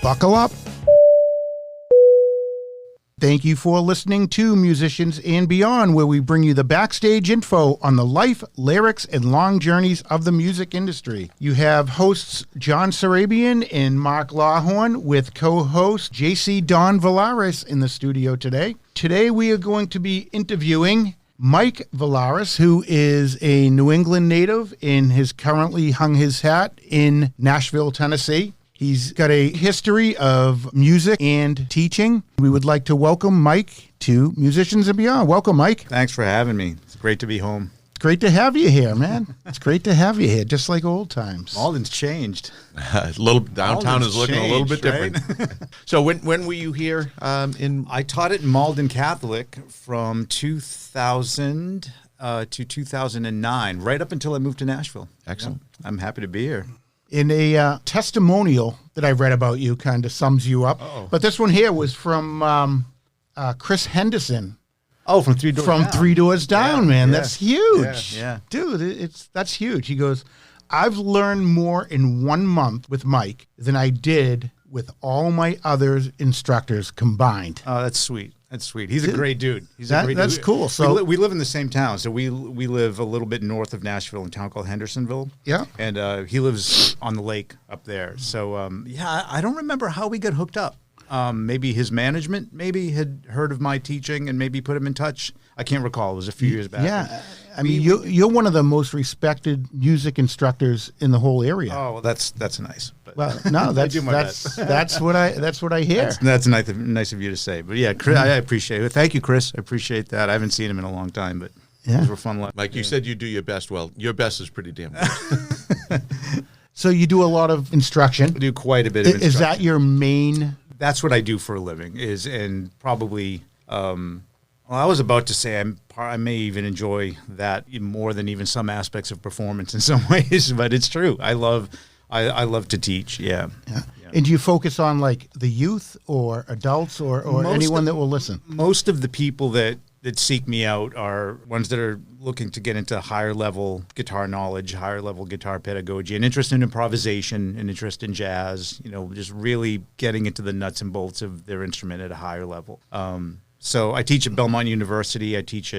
Buckle up. Thank you for listening to Musicians and Beyond, where we bring you the backstage info on the life, lyrics, and long journeys of the music industry. You have hosts John Sarabian and Mark Lawhorn with co-host Jacy Don Valeras in the studio today. Today we are going to be interviewing Mike Valeras, who is a New England native and has currently hung his hat in Nashville, Tennessee. He's got a history of music and teaching. We would like to welcome Mike to Musicians and Beyond. Welcome, Mike. Thanks for having me. It's great to be home. It's great to have you here, man. It's great to have you here, just like old times. Malden's changed. A little downtown is looking a little bit different. Right? So when were you here? I taught at Malden Catholic from 2000 to 2009, right up until I moved to Nashville. Excellent. Yeah, I'm happy to be here. In a testimonial that I read about you, kind of sums you up. Uh-oh. But this one here was from Chris Henderson. Oh, from Three Doors Down. From Three Doors Down, man. That's huge. Yeah. Dude, that's huge. He goes, I've learned more in 1 month with Mike than I did with all my other instructors combined. Oh, that's sweet. That's sweet. He's a great dude. That's cool. So we live in the same town. So we live a little bit north of Nashville in a town called Hendersonville. Yeah. And he lives on the lake up there. So, I don't remember how we got hooked up. Maybe his management had heard of my teaching and maybe put him in touch. I can't recall. It was a few years back. Yeah. I mean, you're one of the most respected music instructors in the whole area. Oh, well, that's nice. But well, no, that's what I hear. That's nice of you to say. But yeah, Chris, I appreciate it. Thank you, Chris. I appreciate that. I haven't seen him in a long time, but those were fun. Mike, you said you do your best. Well, your best is pretty damn good. So you do a lot of instruction. I do quite a bit of instruction. Is that your main? That's what I do for a living. I was about to say I may even enjoy that more than even some aspects of performance in some ways, but it's true. I love to teach. Yeah. And do you focus on like the youth or adults or anyone that will listen? Most of the people that seek me out are ones that are looking to get into higher level guitar knowledge, higher level guitar pedagogy, an interest in improvisation, an interest in jazz, just really getting into the nuts and bolts of their instrument at a higher level. So I teach at Belmont University. I teach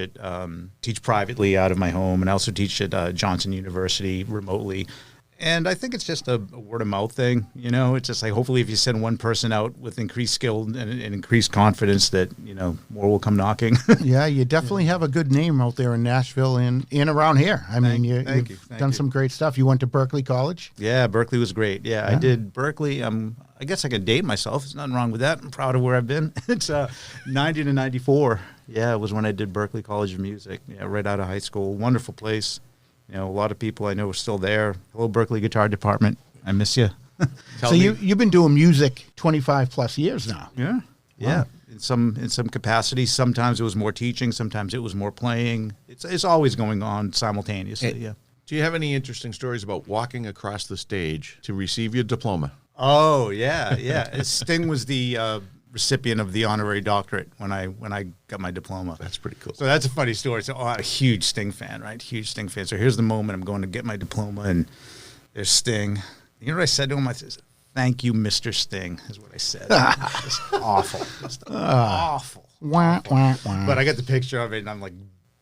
privately out of my home, and I also teach at Johnson University remotely. And I think it's just a word of mouth thing. It's just like hopefully if you send one person out with increased skill and increased confidence that, more will come knocking. Yeah, you definitely have a good name out there in Nashville and around here. I mean, you've done some great stuff. You went to Berkeley College? Yeah, Berkeley was great. Yeah. I did Berkeley. I guess I could date myself. There's nothing wrong with that. I'm proud of where I've been. It's 90 to 94. Yeah, it was when I did Berkeley College of Music. Yeah, right out of high school. Wonderful place. A lot of people I know are still there. Hello, Berkeley Guitar Department. I miss you. So you've been doing music 25 plus years now. Yeah. Wow. Yeah. In some capacity. Sometimes it was more teaching. Sometimes it was more playing. It's always going on simultaneously. Yeah. Do you have any interesting stories about walking across the stage to receive your diploma? Oh, yeah. Sting was the recipient of the honorary doctorate when I got my diploma. That's pretty cool. So that's a funny story. So I'm a huge Sting fan, right? Huge Sting fan. So here's the moment I'm going to get my diploma, and there's Sting. You know what I said to him? I said, "Thank you, Mr. Sting," is what I said. Just awful. Just awful. Wah, wah, wah. But I got the picture of it, and I'm like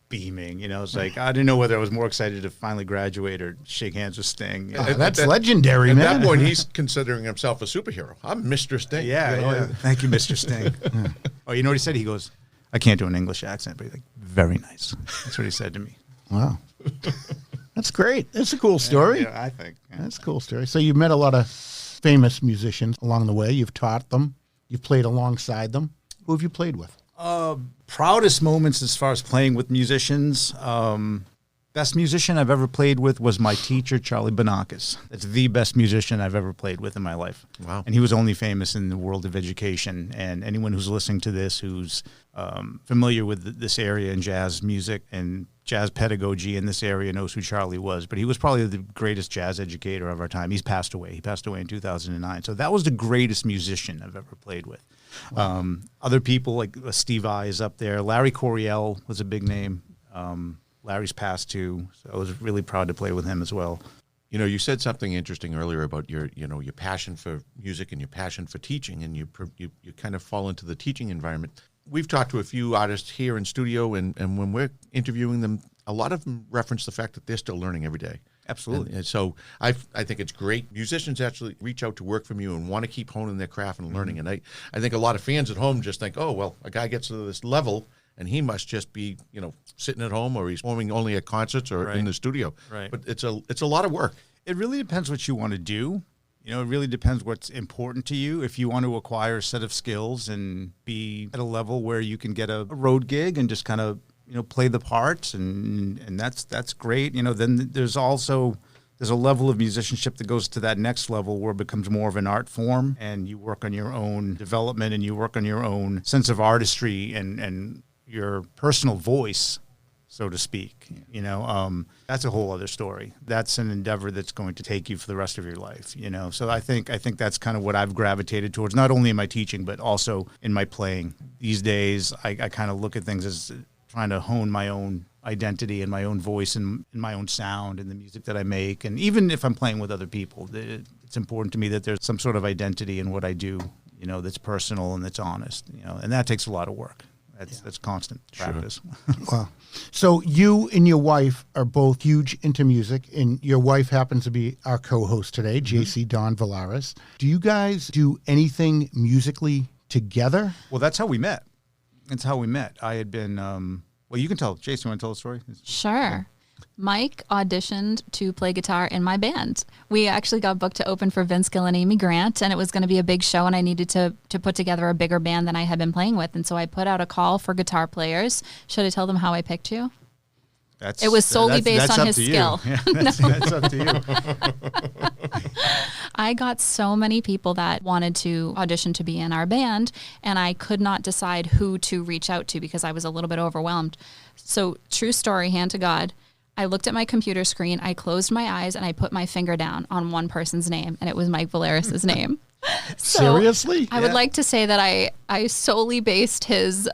beaming. It's like I didn't know whether I was more excited to finally graduate or shake hands with Sting. That's legendary, man. At that point, he's considering himself a superhero. I'm Mr. Sting. Yeah. Thank you, Mr. Sting. Oh, you know what he said? He goes, I can't do an English accent, but he's like, very nice. That's what he said to me. Wow. That's great. That's a cool story. Yeah, I think. Yeah. That's a cool story. So you've met a lot of famous musicians along the way. You've taught them. You've played alongside them. Who have you played with? Proudest moments as far as playing with musicians. Best musician I've ever played with was my teacher, Charlie Banakis. That's the best musician I've ever played with in my life. Wow. And he was only famous in the world of education. And anyone who's listening to this, who's familiar with this area in jazz music and jazz pedagogy in this area knows who Charlie was. But he was probably the greatest jazz educator of our time. He's passed away. He passed away in 2009. So that was the greatest musician I've ever played with. Wow. Other people like Steve Vai is up there. Larry Coryell was a big name. Larry's passed too, so I was really proud to play with him as well. You know, you said something interesting earlier about your passion for music and your passion for teaching, and you kind of fall into the teaching environment. We've talked to a few artists here in studio, and when we're interviewing them, a lot of them reference the fact that they're still learning every day. Absolutely. And so I think it's great. Musicians actually reach out to work from you and want to keep honing their craft and learning. And I think a lot of fans at home just think, oh, well, a guy gets to this level and he must just be, sitting at home, or he's performing only at concerts or in the studio. Right. But it's a lot of work. It really depends what you want to do. It really depends what's important to you. If you want to acquire a set of skills and be at a level where you can get a road gig and just kind of play the parts, and that's great. Then there's a level of musicianship that goes to that next level where it becomes more of an art form, and you work on your own development, and you work on your own sense of artistry and your personal voice, so to speak. That's a whole other story. That's an endeavor that's going to take you for the rest of your life. So I think that's kind of what I've gravitated towards, not only in my teaching but also in my playing. These days, I kind of look at things as trying to hone my own identity and my own voice and my own sound and the music that I make. And even if I'm playing with other people, it's important to me that there's some sort of identity in what I do, that's personal and that's honest, and that takes a lot of work. That's constant practice. Wow. So you and your wife are both huge into music, and your wife happens to be our co-host today, Jacy Dawn Valeras. Do you guys do anything musically together? Well, that's how we met. I had been, well, you can tell. Jacy, you want to tell the story? Sure. Mike auditioned to play guitar in my band. We actually got booked to open for Vince Gill and Amy Grant, and it was going to be a big show, and I needed to put together a bigger band than I had been playing with. And so I put out a call for guitar players. Should I tell them how I picked you? It was solely based on his skill. Yeah, that's up to you. I got so many people that wanted to audition to be in our band, and I could not decide who to reach out to because I was a little bit overwhelmed. So, true story, hand to God, I looked at my computer screen, I closed my eyes, and I put my finger down on one person's name, and it was Mike Valeras' name. So seriously? I would like to say that I solely based his...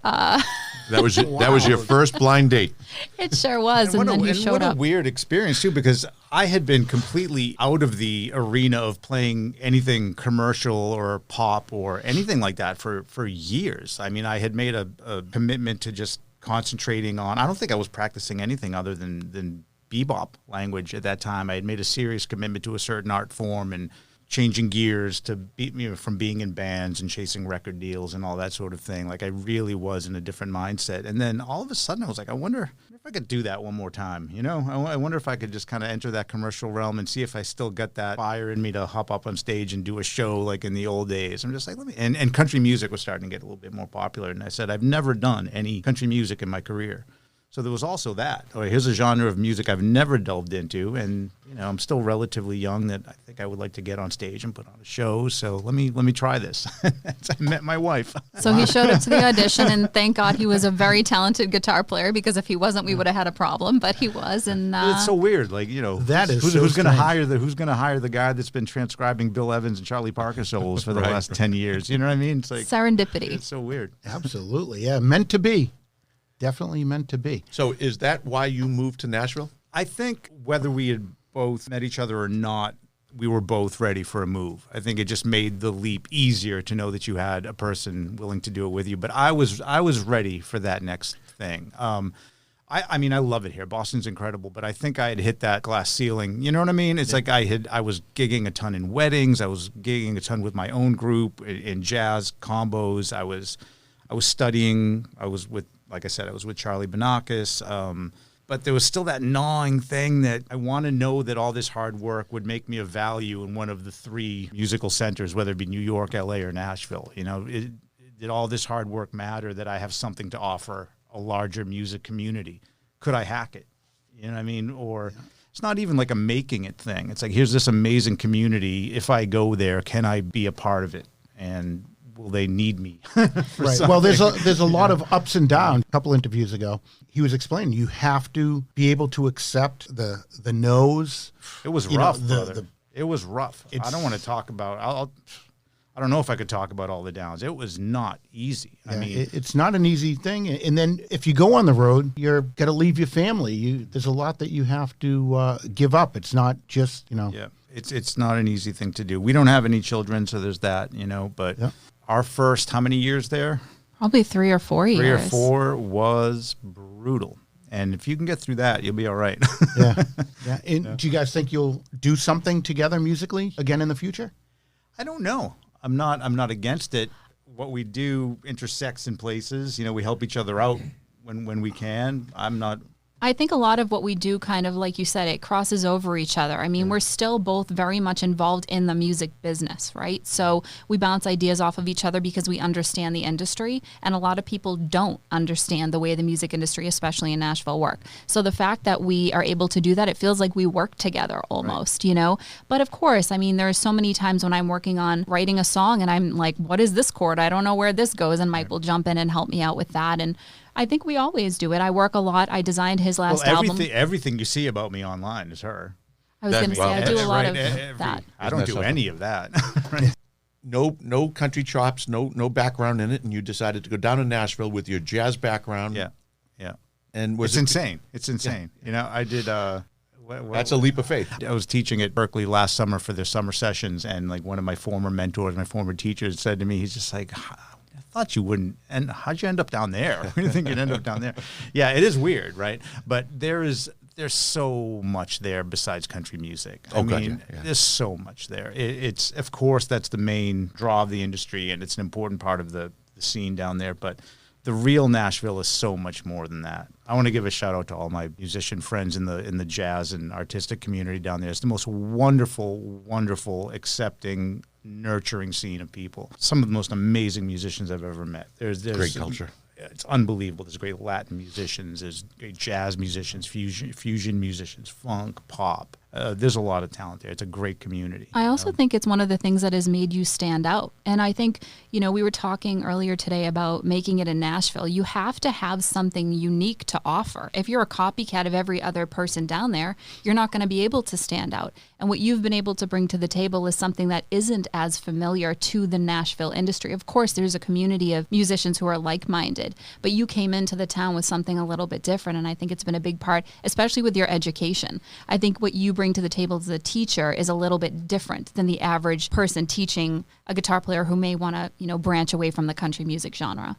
That was your first blind date. It sure was, and then he showed up. What a weird experience, too, because I had been completely out of the arena of playing anything commercial or pop or anything like that for years. I mean, I had made a commitment to just concentrating on, I don't think I was practicing anything other than bebop language at that time. I had made a serious commitment to a certain art form and changing gears to from being in bands and chasing record deals and all that sort of thing. Like, I really was in a different mindset. And then all of a sudden I was like, I wonder if I could do that one more time. I wonder if I could just kind of enter that commercial realm and see if I still got that fire in me to hop up on stage and do a show like in the old days. I'm just like, and country music was starting to get a little bit more popular. And I said, I've never done any country music in my career. So there was also that. Here's a genre of music I've never delved into, and I'm still relatively young that I think I would like to get on stage and put on a show. So let me try this. I met my wife. So he showed up to the audition, and thank God he was a very talented guitar player, because if he wasn't, we would have had a problem. But he was, and it's so weird. Like, that is who's going to hire the guy that's been transcribing Bill Evans and Charlie Parker solos for the last 10 years? You know what I mean? It's like serendipity. It's so weird. Absolutely, yeah, meant to be. Definitely meant to be. So is that why you moved to Nashville? I think whether we had both met each other or not, we were both ready for a move. I think it just made the leap easier to know that you had a person willing to do it with you. But I was ready for that next thing. I mean, I love it here. Boston's incredible, but I think I had hit that glass ceiling. You know what I mean? It's like I was gigging a ton in weddings. I was gigging a ton with my own group in jazz combos. I was studying. Like I said, I was with Charlie Banakis, but there was still that gnawing thing that I want to know that all this hard work would make me of value in one of the three musical centers, whether it be New York, LA, or Nashville. Did all this hard work matter, that I have something to offer a larger music community? Could I hack it? You know what I mean? Or it's not even like a making it thing. It's like, here's this amazing community. If I go there, can I be a part of it? And will they need me? Right. Well, there's a lot of ups and downs. A couple interviews ago, he was explaining you have to be able to accept the no's. It was rough, brother. It was rough. I don't want to talk about. I'll I don't know if I could talk about all the downs. It was not easy. Yeah, I mean, it's not an easy thing. And then if you go on the road, you're got to leave your family. There's a lot that you have to give up. It's not just, yeah, it's not an easy thing to do. We don't have any children, so there's that, but Yeah. our first, how many years there? Probably 3 or 4 years. 3 or 4 was brutal. And if you can get through that, you'll be all right. Yeah. Yeah. And do you guys think you'll do something together musically again in the future? I don't know. I'm not against it. What we do intersects in places. We help each other out when we can. I think a lot of what we do, kind of like you said, it crosses over each other. I mean, we're still both very much involved in the music business, right? So we bounce ideas off of each other because we understand the industry, and a lot of people don't understand the way the music industry, especially in Nashville, work. So the fact that we are able to do that, it feels like we work together almost, But of course, I mean, there are so many times when I'm working on writing a song and I'm like, what is this chord? I don't know where this goes. And Mike will jump in and help me out with that. And I think we always do it. I work a lot. I designed his last album. Everything you see about me online is her. I was going to say, I do a lot of that. I don't do any of that. No country chops, no background in it, and you decided to go down to Nashville with your jazz background. Yeah. And it's insane. It's insane. I did... that's a leap of faith. I was teaching at Berkeley last summer for their summer sessions, and like one of my former mentors, my former teachers said to me, he's just like... I thought you wouldn't, and how'd you end up down there? Where do you think you'd end up down there? Yeah, it is weird, right? But there's so much there besides country music. I mean, there's so much there. It's of course that's the main draw of the industry, and it's an important part of the scene down there. But the real Nashville is so much more than that. I want to give a shout out to all my musician friends in the jazz and artistic community down there. It's the most wonderful, accepting, nurturing scene of people. Some of the most amazing musicians I've ever met. There's great culture. It's unbelievable. There's great Latin musicians. There's great jazz musicians, fusion musicians, funk, pop. There's a lot of talent there. It's a great community. I also think it's one of the things that has made you stand out. And I think, we were talking earlier today about making it in Nashville. You have to have something unique to offer. If you're a copycat of every other person down there, you're not going to be able to stand out. And what you've been able to bring to the table is something that isn't as familiar to the Nashville industry. Of course, there's a community of musicians who are like-minded, but you came into the town with something a little bit different. And I think it's been a big part, especially with your education. I think what you bring to the table as a teacher is a little bit different than the average person teaching a guitar player who may want to, branch away from the country music genre.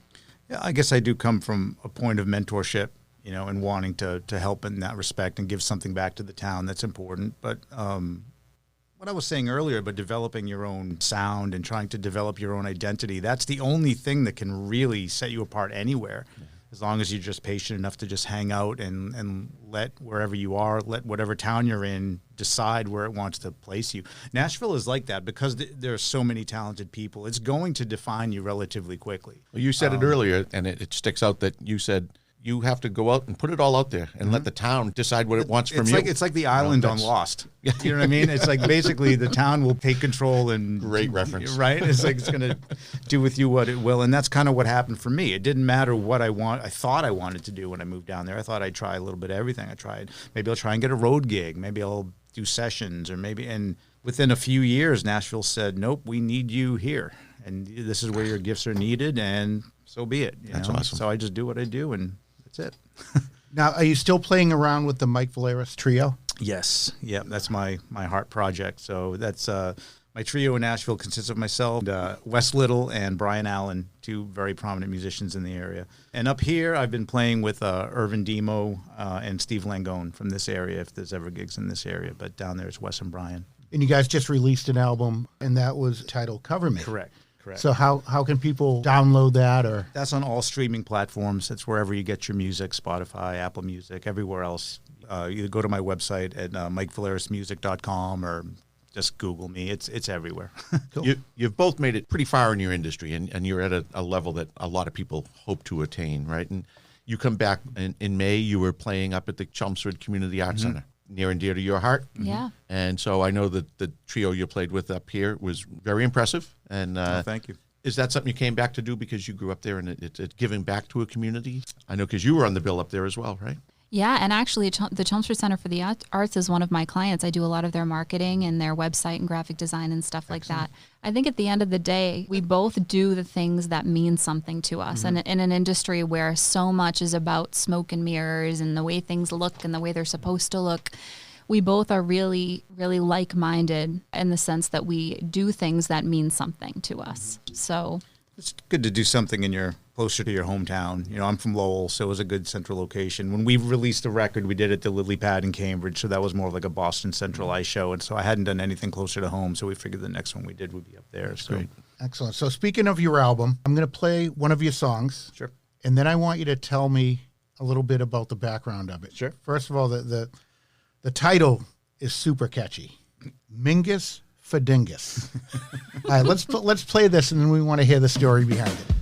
Yeah, I guess I do come from a point of mentorship, and wanting to help in that respect and give something back to the town. That's important. But what I was saying earlier about developing your own sound and trying to develop your own identity, that's the only thing that can really set you apart anywhere. As long as you're just patient enough to just hang out and let wherever you are, let whatever town you're in decide where it wants to place you. Nashville is like that because there are so many talented people. It's going to define you relatively quickly. Well, you said it earlier, and it sticks out that you said you have to go out and put it all out there and let the town decide what it wants from you. It's like the island on Lost. You know what I mean? It's like basically the town will take control and... Great reference. Right? It's like it's going to do with you what it will. And that's kind of what happened for me. It didn't matter what I thought I wanted to do when I moved down there. I thought I'd try a little bit of everything. Maybe I'll try and get a road gig. Maybe I'll do sessions and within a few years, Nashville said, nope, we need you here. And this is where your gifts are needed, and so be it. That's awesome. So I just do what I do, and that's it. Now, are you still playing around with the Mike Valeras trio? Yes. Yeah, that's my heart project. So that's my trio in Nashville consists of myself, Wes Little, and Brian Allen, two very prominent musicians in the area. And up here, I've been playing with Irvin Demo and Steve Langone from this area, if there's ever gigs in this area. But down there, it's Wes and Brian. And you guys just released an album, and that was titled Cover Me. Correct. So how can people download that? Or that's on all streaming platforms. It's wherever you get your music, Spotify, Apple Music, everywhere else. Either go to my website at MikeValerasmusic.com or just Google me. It's everywhere. Cool. You've both made it pretty far in your industry, and you're at a level that a lot of people hope to attain, right? And you come back in May, you were playing up at the Chelmsford Community Arts Center. Near and dear to your heart. Yeah. And so I know that the trio you played with up here was very impressive. And thank you. Is that something you came back to do because you grew up there and it's giving back to a community? I know because you were on the bill up there as well, right? Yeah, and actually, the Chelmsford Center for the Arts is one of my clients. I do a lot of their marketing and their website and graphic design and stuff like that. I think at the end of the day, we both do the things that mean something to us. And in an industry where so much is about smoke and mirrors and the way things look and the way they're supposed to look, we both are really, really like-minded in the sense that we do things that mean something to us. So it's good to do something closer to your hometown. I'm from Lowell, so it was a good central location. When we released the record, we did it at the Lily Pad in Cambridge, so that was more of like a Boston centralized show. And so I hadn't done anything closer to home, so we figured the next one we did would be up there. So Great. Excellent. So speaking of your album, I'm going to play one of your songs. Sure. And then I want you to tell me a little bit about the background of it. Sure. First of all, the title is super catchy. Mingus Fa Dingus. All right, let's play this, and then we want to hear the story behind it.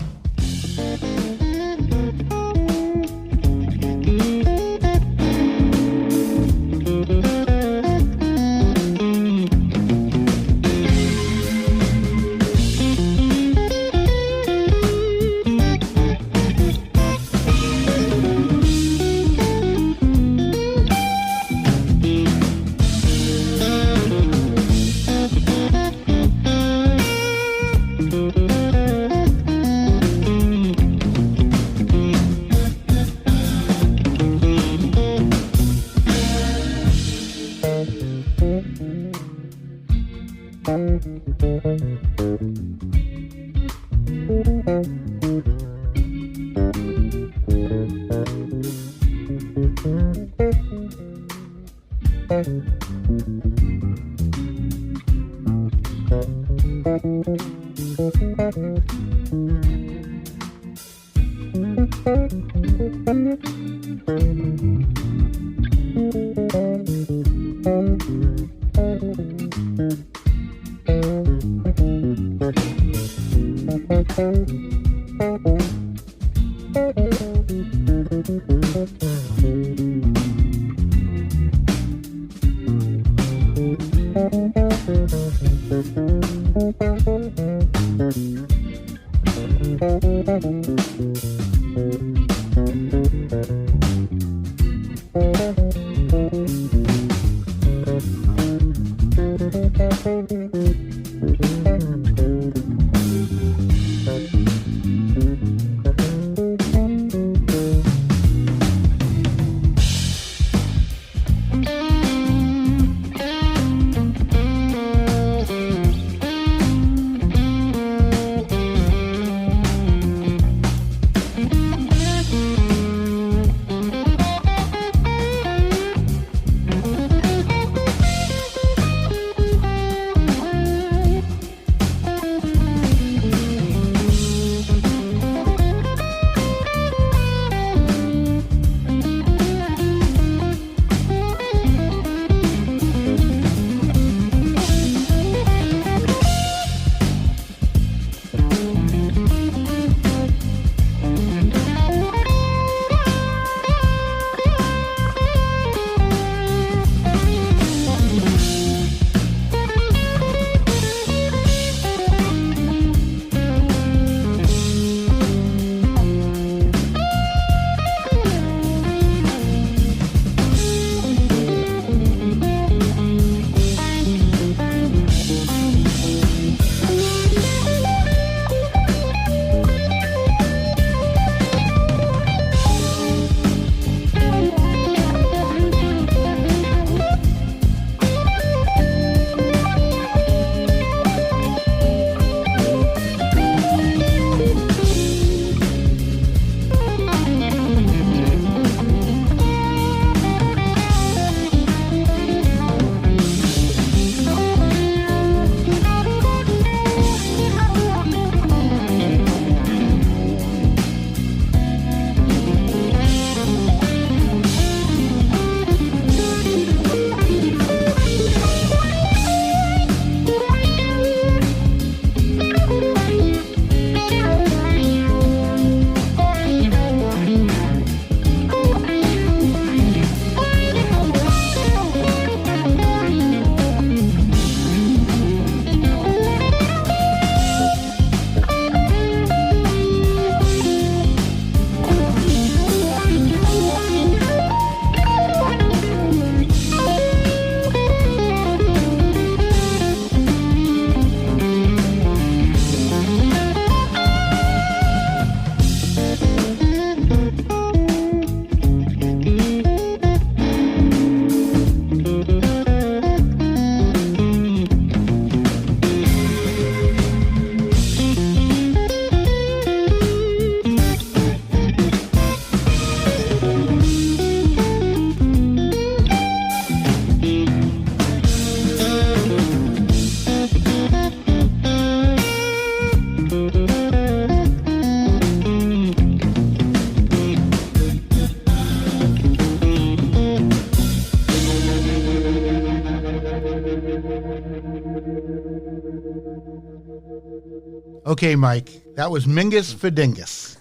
Okay, Mike, that was Mingus Fa Dingus.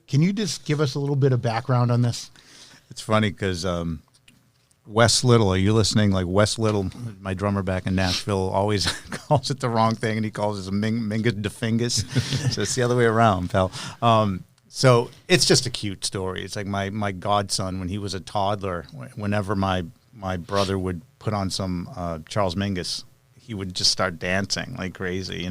Can you just give us a little bit of background on this? It's funny because Wes Little, are you listening? Like Wes Little, my drummer back in Nashville, always calls it the wrong thing, and he calls it a Mingus Fa Dingus. So it's the other way around, pal. So it's just a cute story. It's like my godson, when he was a toddler, whenever my brother would put on some Charles Mingus, he would just start dancing like crazy,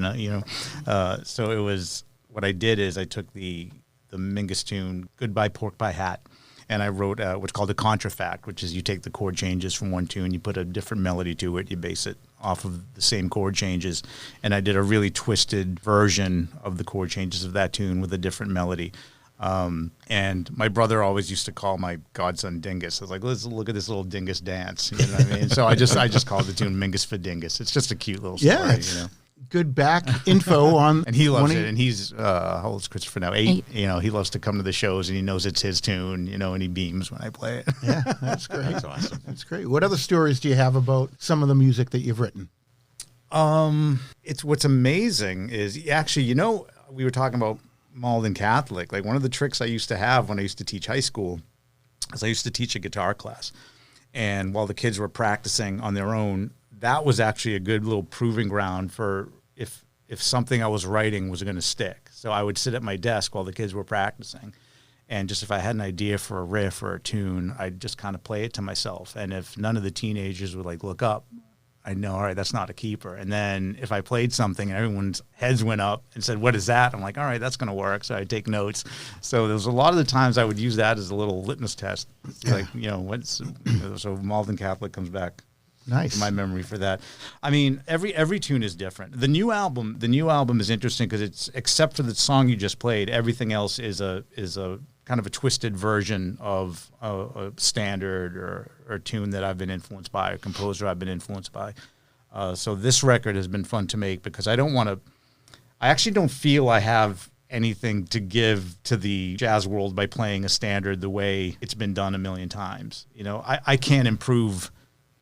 So it was, what I did is I took the Mingus tune, Goodbye Pork Pie Hat, and I wrote what's called a contrafact, which is you take the chord changes from one tune, you put a different melody to it, you base it off of the same chord changes, and I did a really twisted version of the chord changes of that tune with a different melody. And my brother always used to call my godson Dingus. I was like, let's look at this little Dingus dance. You know what I mean? So I just called the tune Mingus Fa Dingus. It's just a cute little story, Yeah, good back info on. And he loves it. And he's how old is Christopher now? 8. He loves to come to the shows, and he knows it's his tune. And he beams when I play it. Yeah, that's great. That's awesome. That's great. What other stories do you have about some of the music that you've written? It's what's amazing is actually, we were talking about Malden Catholic. Like one of the tricks I used to have when I used to teach high school is I used to teach a guitar class, and while the kids were practicing on their own, that was actually a good little proving ground for if something I was writing was going to stick. So I would sit at my desk while the kids were practicing, and just if I had an idea for a riff or a tune, I'd just kind of play it to myself. And if none of the teenagers would like look up, I know, all right, that's not a keeper. And then if I played something and everyone's heads went up and said, what is that? I'm like, all right, that's going to work. So I take notes. So there was a lot of the times I would use that as a little litmus test. Like, so Malden Catholic comes back. Nice. My memory for that. I mean, every tune is different. The new album is interesting because it's, except for the song you just played, everything else is a kind of a twisted version of a standard or a tune that I've been influenced by, a composer I've been influenced by. So this record has been fun to make because I actually don't feel I have anything to give to the jazz world by playing a standard the way it's been done a million times. I can't improve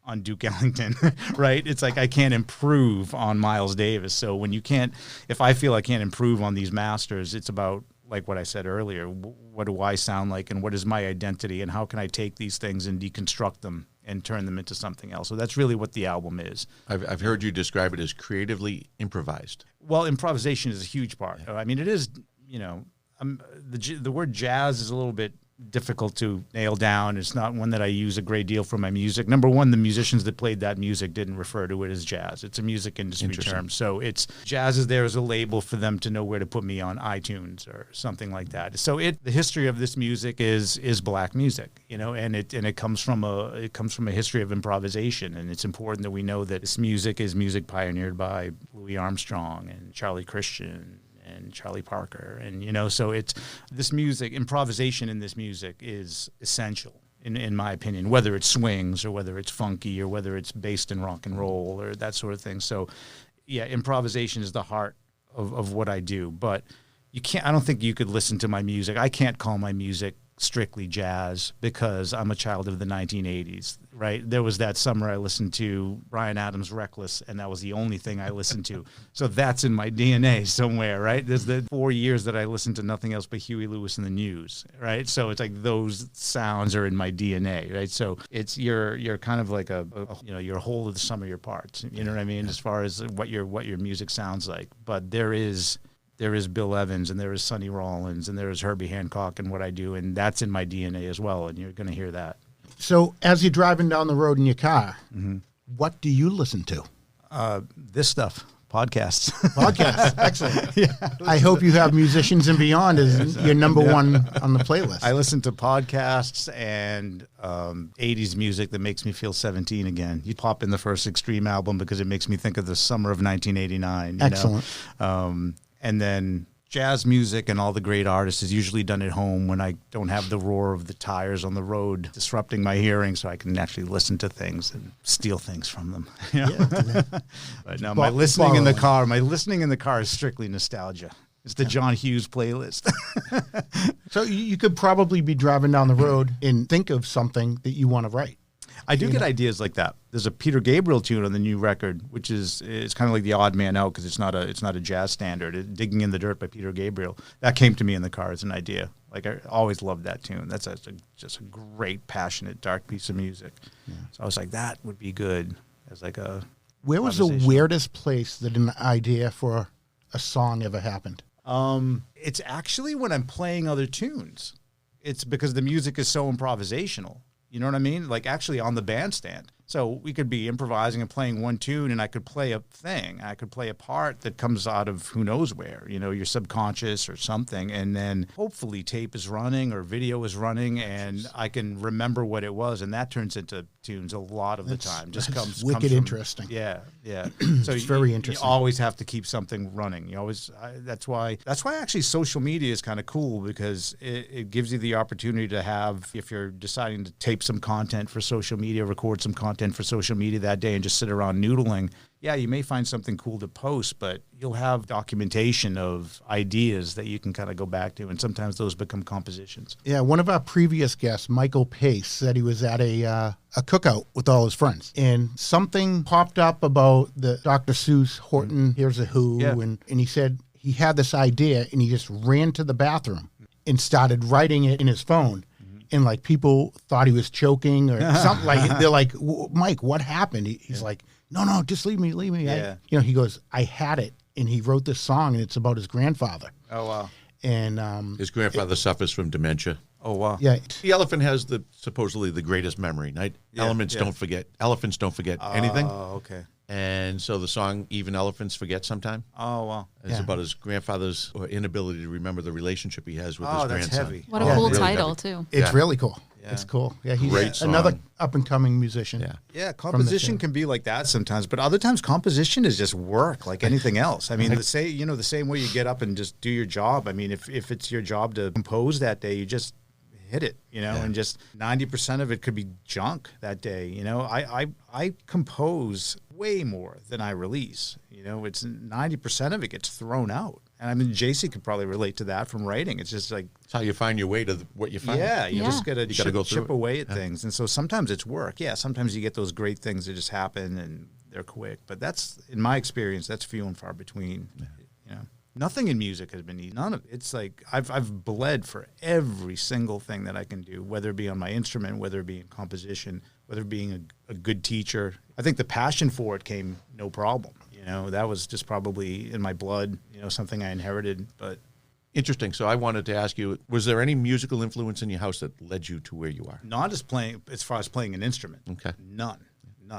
on Duke Ellington, right? It's like I can't improve on Miles Davis. So if I feel I can't improve on these masters, it's about, like what I said earlier, what do I sound like and what is my identity and how can I take these things and deconstruct them and turn them into something else? So that's really what the album is. I've heard you describe it as creatively improvised. Well, improvisation is a huge part. I mean, it is, the word jazz is a little bit difficult to nail down. It's not one that I use a great deal for my music. Number one, the musicians that played that music didn't refer to it as jazz. It's a music industry term. So jazz is there as a label for them to know where to put me on iTunes or something like that. So the history of this music is black music, and it comes from a history of improvisation. And it's important that we know that this music is music pioneered by Louis Armstrong and Charlie Christian and Charlie Parker. And, so it's this music, improvisation in this music is essential, in my opinion, whether it's swings or whether it's funky or whether it's based in rock and roll or that sort of thing. So, yeah, improvisation is the heart of what I do. But I don't think you could listen to my music. I can't call my music strictly jazz because I'm a child of the 1980s, right? There was that summer I listened to Bryan Adams' Reckless, and that was the only thing I listened to. So that's in my DNA somewhere, right? There's the 4 years that I listened to nothing else but Huey Lewis and the News, right? So it's like those sounds are in my DNA, right? So it's you're kind of like you're a whole of the sum of your parts. You know what I mean? As far as what your music sounds like. But there is Bill Evans, and there is Sonny Rollins, and there is Herbie Hancock and what I do, and that's in my DNA as well, and you're going to hear that. So as you're driving down the road in your car, what do you listen to? This stuff, podcasts. Podcasts, excellent. Yeah. I hope you have Musicians and Beyond as your number one on the playlist. I listen to podcasts and 80s music that makes me feel 17 again. You pop in the first Extreme album because it makes me think of the summer of 1989. Excellent. And then jazz music and all the great artists is usually done at home when I don't have the roar of the tires on the road disrupting my hearing, so I can actually listen to things and steal things from them. But no, my listening in the car is strictly nostalgia. It's the John Hughes playlist. So you could probably be driving down the road and think of something that you want to write. I do get ideas like that. There's a Peter Gabriel tune on the new record, which is kind of like the odd man out because it's not a jazz standard. Digging in the Dirt by Peter Gabriel. That came to me in the car as an idea. Like I always loved that tune. That's just a great, passionate, dark piece of music. Yeah. So I was like, that would be good as like a. Where was the weirdest place that an idea for a song ever happened? It's actually when I'm playing other tunes. It's because the music is so improvisational. You know what I mean? Like actually on the bandstand. So we could be improvising and playing one tune, and I could play a thing. I could play a part that comes out of who knows where, your subconscious or something. And then hopefully tape is running or video is running, and I can remember what it was. And that turns into tunes a lot of the time. Comes wicked from, interesting. Yeah. So it's very interesting. You always have to keep something running. That's why actually social media is kind of cool because it gives you the opportunity to have, if you're deciding to tape some content for social media, record some content for social media that day and just sit around noodling, yeah, you may find something cool to post, but you'll have documentation of ideas that you can kind of go back to, and sometimes those become compositions. Yeah, one of our previous guests, Michael Pace, said he was at a cookout with all his friends, and something popped up about the Dr. Seuss, Horton, Here's a Who, and he said he had this idea, and he just ran to the bathroom and started writing it in his phone. And like people thought he was choking or something. Like they're like, Mike, what happened? He's like, no, just leave me. Yeah. He goes, I had it, and he wrote this song, and it's about his grandfather. Oh wow. And his grandfather suffers from dementia. Oh wow. Yeah. The elephant has supposedly the greatest memory. Right? Yeah, Elephants don't forget anything. Oh, okay. And so the song Even Elephants Forget Sometime. Oh wow. It's about his grandfather's inability to remember the relationship he has with his that's grandson. heavy. What a cool really title, heavy. too. It's really cool. Yeah. It's cool. Yeah, he's Great song. another up-and-coming musician. Yeah. Composition can be like that sometimes, but other times composition is just work like anything else. I mean, the same way you get up and just do your job. I mean, if it's your job to compose that day, you just hit it, and just 90% of it could be junk that day. I compose way more than I release. It's 90% of it gets thrown out. And I mean, Jacy could probably relate to that from writing. It's just like it's how you find your way to what you find. Yeah, you just gotta go chip away at things. And so sometimes it's work. Yeah, sometimes you get those great things that just happen and they're quick. But that's, in my experience, that's few and far between. Nothing in music has been easy. None of it. It's like I've bled for every single thing that I can do, whether it be on my instrument, whether it be in composition, whether it being a good teacher. I think the passion for it came no problem. That was just probably in my blood, something I inherited. But interesting. So I wanted to ask you, was there any musical influence in your house that led you to where you are? Not as far as playing an instrument. Okay. None.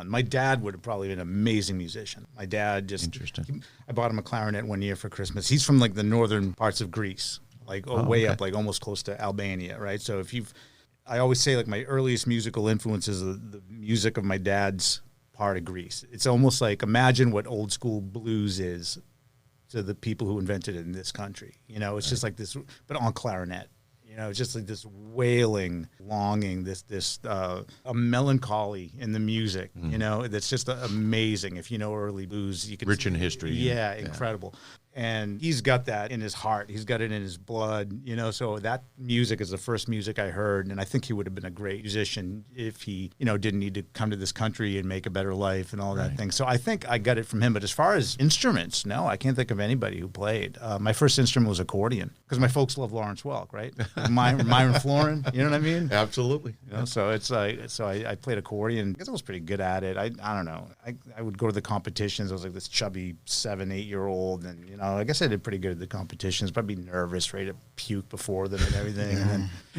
My dad would have probably been an amazing musician. My dad just... Interesting. I bought him a clarinet one year for Christmas. He's from like the northern parts of Greece, way up, like almost close to Albania, right? So I always say like my earliest musical influences are the music of my dad's part of Greece. It's almost like, imagine what old school blues is to the people who invented it in this country. It's just like this, but on clarinet. It's just like this wailing, longing, a melancholy in the music, that's just amazing. If you know early blues, you can rich in history. Yeah, incredible. And he's got that in his heart. He's got it in his blood, so that music is the first music I heard. And I think he would have been a great musician if he, didn't need to come to this country and make a better life and all that thing. So I think I got it from him. But as far as instruments, no, I can't think of anybody who played. My first instrument was accordion because my folks love Lawrence Welk, right? Myron Florin, you know what I mean? Absolutely. So it's like, I played accordion. I guess I was pretty good at it. I don't know. I would go to the competitions. I was like this chubby 7-8-year-old, and I guess I did pretty good at the competitions, but I'd be nervous, ready to puke before them and everything.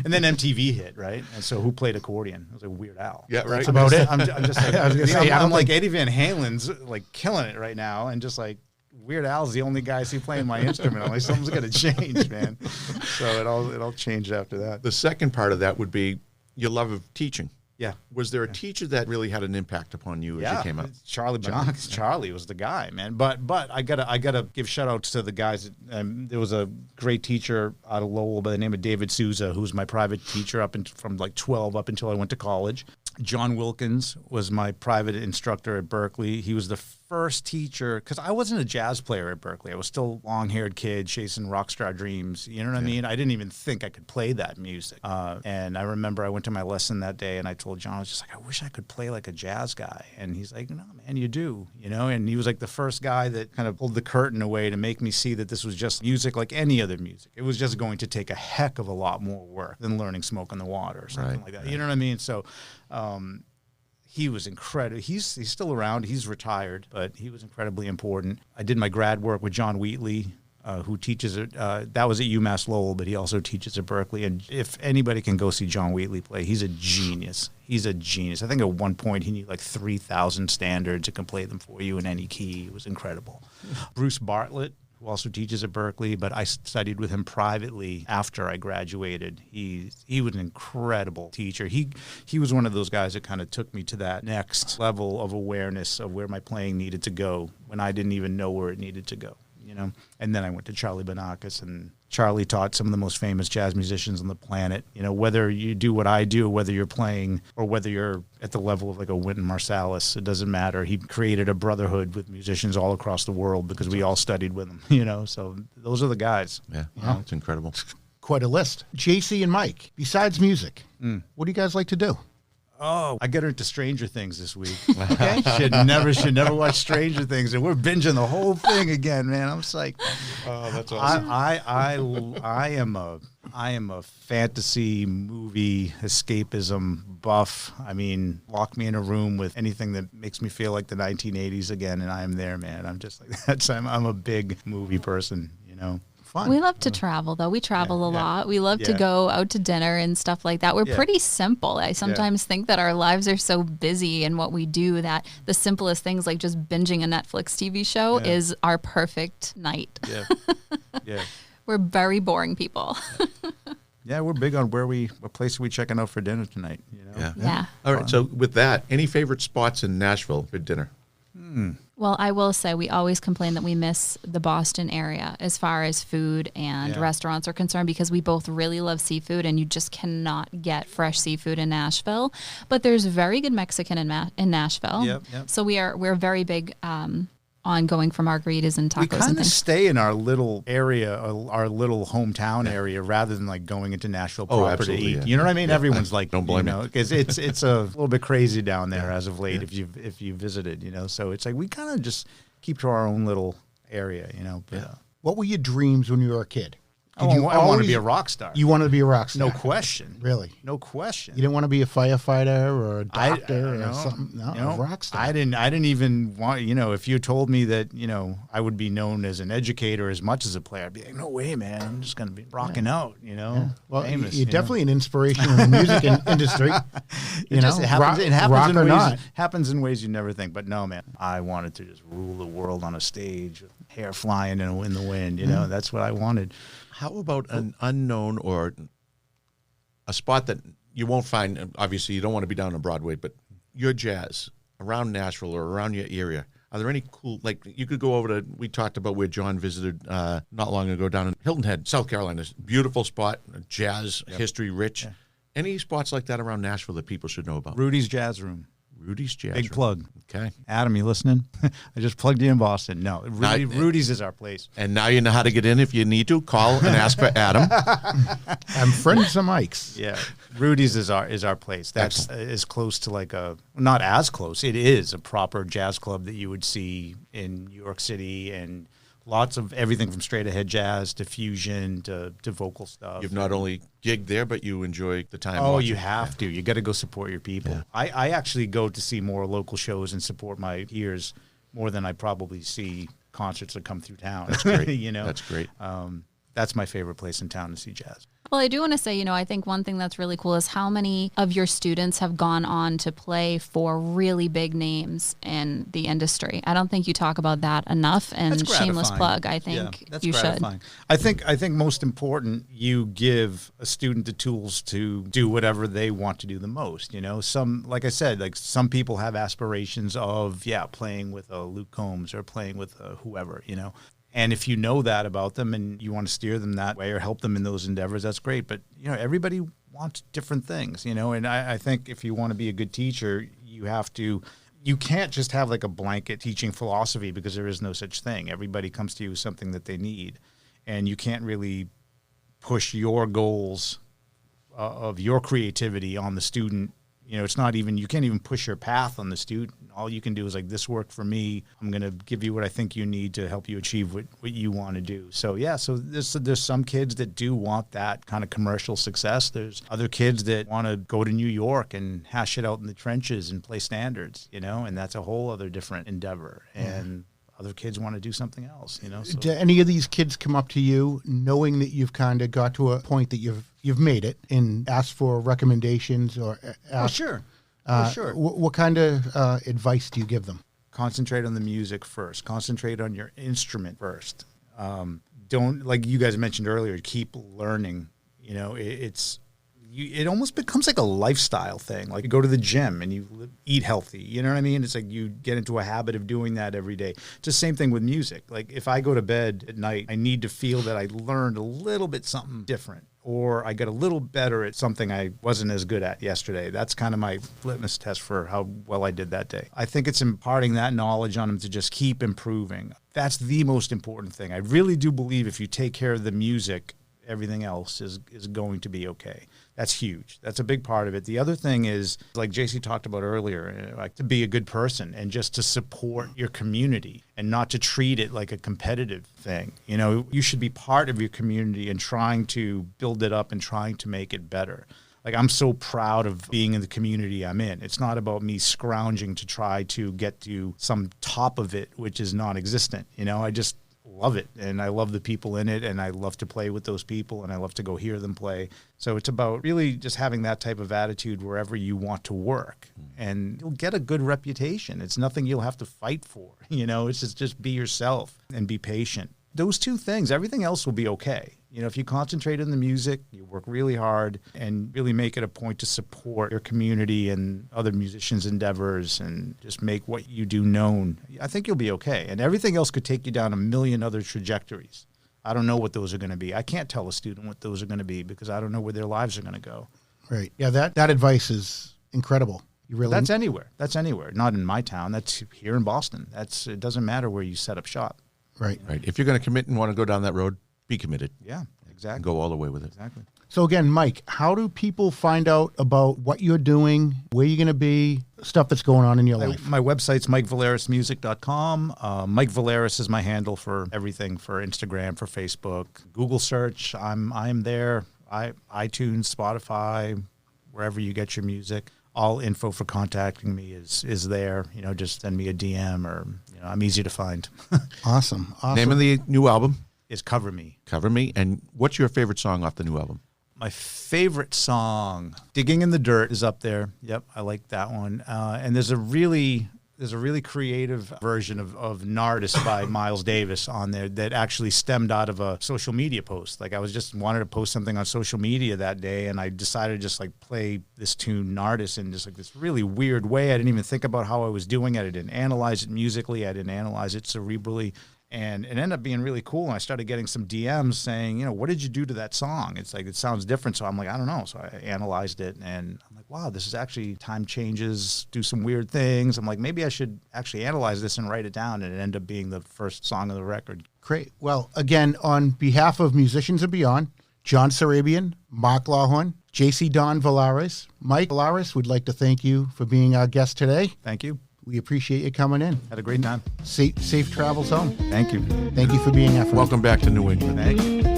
And then MTV hit, right? And so who played accordion? It was like Weird Al. Yeah, right. That's about it. I'm just like, I was gonna say, I'm like Eddie Van Halen's like killing it right now, and just like Weird Al's the only guy I see playing my instrument. I'm like, something's gonna change, man. So it all changed after that. The second part of that would be your love of teaching. Yeah. Was there a teacher that really had an impact upon you as you came up? Charlie Johns. Charlie was the guy, man. But I gotta give shout outs to the guys. There was a great teacher out of Lowell by the name of David Souza, who's my private teacher from like 12 up until I went to college. John Wilkins was my private instructor at Berkeley. He was the first teacher, because I wasn't a jazz player at Berkeley. I was still long-haired kid chasing rock star dreams. You know what I mean? I didn't even think I could play that music. And I remember I went to my lesson that day, and I told John, I was just like, I wish I could play like a jazz guy. And he's like, no, man, you do. You know? And he was like the first guy that kind of pulled the curtain away to make me see that this was just music like any other music. It was just going to take a heck of a lot more work than learning Smoke on the Water or something like that. You know what I mean? So he was incredible. He's still around. He's retired, but he was incredibly important. I did my grad work with John Wheatley, who teaches at, that was at UMass Lowell, but he also teaches at Berkeley. And if anybody can go see John Wheatley play, he's a genius. He's a genius. I think at one point he knew like 3,000 standards and can play them for you in any key. It was incredible. Bruce Bartlett, who also teaches at Berkeley, but I studied with him privately after I graduated. He was an incredible teacher. He was one of those guys that kind of took me to that next level of awareness of where my playing needed to go when I didn't even know where it needed to go, you know? And then I went to Charlie Banakis, and Charlie taught some of the most famous jazz musicians on the planet. You know, whether you do what I do, whether you're playing or whether you're at the level of like a Wynton Marsalis, it doesn't matter. He created a brotherhood with musicians all across the world because we all studied with him, you know. So those are the guys. Yeah, wow, it's incredible. Quite a list. Jacy and Mike, besides music, what do you guys like to do? Oh, I got into Stranger Things this week. Okay, should never watch Stranger Things, and we're binging the whole thing again, man. I'm psyched. Oh, that's awesome. I am a fantasy movie escapism buff. I mean, lock me in a room with anything that makes me feel like the 1980s again, and I am there, man. I'm just like that. I'm a big movie person, you know. Fun. We love to travel, though. We travel a lot. We love to go out to dinner and stuff like that. We're pretty simple. I sometimes think that our lives are so busy in what we do that the simplest things, like just binging a Netflix TV show, is our perfect night. Yeah. We're very boring people. Yeah, we're big on what place are we checking out for dinner tonight, you know? Yeah. All right, so with that, any favorite spots in Nashville for dinner? Well, I will say we always complain that we miss the Boston area as far as food and restaurants are concerned, because we both really love seafood and you just cannot get fresh seafood in Nashville. But there's very good Mexican in Nashville. Yep. So we're very big on going for margaritas and tacos. We kind and of things. stay in our little area, our little hometown area, rather than like going into Nashville proper to eat. Yeah. You know what I mean? Everyone's like, don't blame me, because it's a little bit crazy down there as of late. If you visited, you know, so it's like we kind of just keep to our own little area, you know. But, What were your dreams when you were a kid? I want to be a rock star. You wanted to be a rock star? No question. Really? No question. You didn't want to be a firefighter or a doctor I or something? No, a rock star. I didn't even want, you know, if you told me that, you know, I would be known as an educator as much as a player, I'd be like, no way, man. I'm just going to be rocking out, you know. Yeah. Well, famous, you're definitely an inspiration in the music industry. It happens in ways you never think. But no, man, I wanted to just rule the world on a stage with hair flying in the wind, you know. That's what I wanted. How about an unknown or a spot that you won't find? Obviously, you don't want to be down on Broadway, but your jazz around Nashville or around your area. Are there any cool, like you could go over to, we talked about where John visited not long ago down in Hilton Head, South Carolina. Beautiful spot, jazz, history rich. Yeah. Any spots like that around Nashville that people should know about? Rudy's Jazz Room. Rudy's Jazz Big Room. plug. Okay. Adam, you listening? I just plugged you in Boston. No, Rudy's is our place. And now you know how to get in if you need to. Call and ask for Adam. I'm friends of Mike's. Yeah. Rudy's is our place. That's as close to like not as close. It is a proper jazz club that you would see in New York City, and lots of everything from straight ahead jazz to fusion to vocal stuff. You've not only gigged there, but you enjoy the time. Oh, watching. you have to. You got to go support your people. Yeah. I actually go to see more local shows and support my peers more than I probably see concerts that come through town. That's great. You know, that's great. That's my favorite place in town to see jazz. Well, I do want to say, you know, I think one thing that's really cool is how many of your students have gone on to play for really big names in the industry. I don't think you talk about that enough, and shameless plug, I think you should. I think most important, you give a student the tools to do whatever they want to do the most. You know, like I said, like some people have aspirations of, playing with a Luke Combs or playing with whoever, you know. And if you know that about them and you want to steer them that way or help them in those endeavors, that's great. But, you know, everybody wants different things, you know, and I think if you want to be a good teacher, you can't just have like a blanket teaching philosophy because there is no such thing. Everybody comes to you with something that they need, and you can't really push your goals of your creativity on the student. You know, you can't even push your path on the student. All you can do is like, this worked for me. I'm going to give you what I think you need to help you achieve what you want to do. So yeah, so there's some kids that do want that kind of commercial success. There's other kids that want to go to New York and hash it out in the trenches and play standards, you know, and that's a whole other different endeavor. And other kids want to do something else, you know. So. Do any of these kids come up to you knowing that you've kind of got to a point that you've made it and asked for recommendations or ask, Sure. Sure. What kind of advice do you give them? Concentrate on the music first. Concentrate on your instrument first. Don't, like you guys mentioned earlier, keep learning. You know, it almost becomes like a lifestyle thing. Like you go to the gym and you eat healthy. You know what I mean? It's like you get into a habit of doing that every day. It's the same thing with music. Like if I go to bed at night, I need to feel that I learned a little bit something different, or I got a little better at something I wasn't as good at yesterday. That's kind of my litmus test for how well I did that day. I think it's imparting that knowledge on them to just keep improving. That's the most important thing. I really do believe if you take care of the music, everything else is going to be okay. That's huge. That's a big part of it. The other thing is, like Jacy talked about earlier, like to be a good person and just to support your community and not to treat it like a competitive thing. You know, you should be part of your community and trying to build it up and trying to make it better. Like I'm so proud of being in the community I'm in. It's not about me scrounging to try to get to some top of it, which is non-existent. You know, I just love it, and I love the people in it, and I love to play with those people, and I love to go hear them play. So it's about really just having that type of attitude wherever you want to work, and you'll get a good reputation. It's nothing you'll have to fight for, you know. It's just be yourself and be patient. Those two things, everything else will be okay. You know, if you concentrate on the music, you work really hard and really make it a point to support your community and other musicians' endeavors and just make what you do known, I think you'll be okay. And everything else could take you down a million other trajectories. I don't know what those are going to be. I can't tell a student what those are going to be because I don't know where their lives are going to go. Right. Yeah, that advice is incredible. You really That's anywhere. That's anywhere. Not in my town. That's here in Boston. It doesn't matter where you set up shop. Right. Right. If you're going to commit and want to go down that road, be committed. Yeah, exactly. And go all the way with it. Exactly. So again, Mike, how do people find out about what you're doing, where you're going to be, stuff that's going on in your life? My website's MikeValerasmusic.com. Mike Valeras is my handle for everything, for Instagram, for Facebook. Google search, I'm there. iTunes, Spotify, wherever you get your music. All info for contacting me is there. You know, just send me a DM or, you know, I'm easy to find. Awesome. Name of the new album? Is Cover Me. Cover Me. And what's your favorite song off the new album? My favorite song, Digging in the Dirt, is up there. Yep, I like that one. And there's a really creative version of Nardis by Miles Davis on there that actually stemmed out of a social media post. Like I wanted to post something on social media that day, and I decided to just like play this tune Nardis in just like this really weird way. I didn't even think about how I was doing it. I didn't analyze it musically. I didn't analyze it cerebrally. And it ended up being really cool. And I started getting some DMs saying, you know, what did you do to that song? It's like, it sounds different. So I'm like, I don't know. So I analyzed it and I'm like, wow, this is actually time changes, do some weird things. I'm like, maybe I should actually analyze this and write it down. And it ended up being the first song of the record. Great. Well, again, on behalf of Musicians and Beyond, John Sarabian, Mark Lawhorn, Jacy Don Valeras, Mike Valeras would like to thank you for being our guest today. Thank you. We appreciate you coming in. Had a great time. Safe travels home. Thank you. Thank you for being our friend. Welcome back to New England. Thank you.